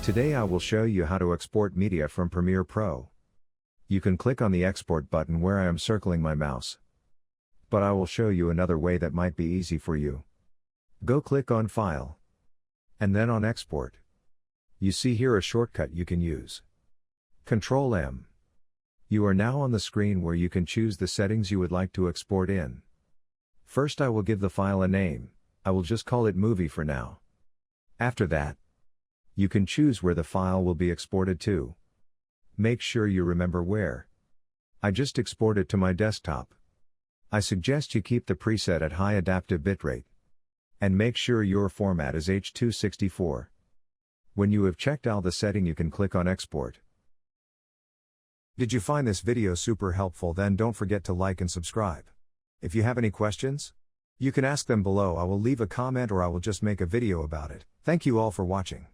Today I will show you how to export media from Premiere Pro. You can click on the export button where I am circling my mouse. But I will show you another way that might be easy for you. Go click on File. And then on Export. You see here a shortcut you can use. Ctrl M. You are now on the screen where you can choose the settings you would like to export in. First I will give the file a name. I will just call it movie for now. After that, you can choose where the file will be exported to. Make sure you remember where. I just exported to my desktop. I suggest you keep the preset at high adaptive bitrate. And make sure your format is H.264. When you have checked all the setting, you can click on Export. Did you find this video super helpful? Then don't forget to like and subscribe. If you have any questions, you can ask them below. I will leave a comment or I will just make a video about it. Thank you all for watching.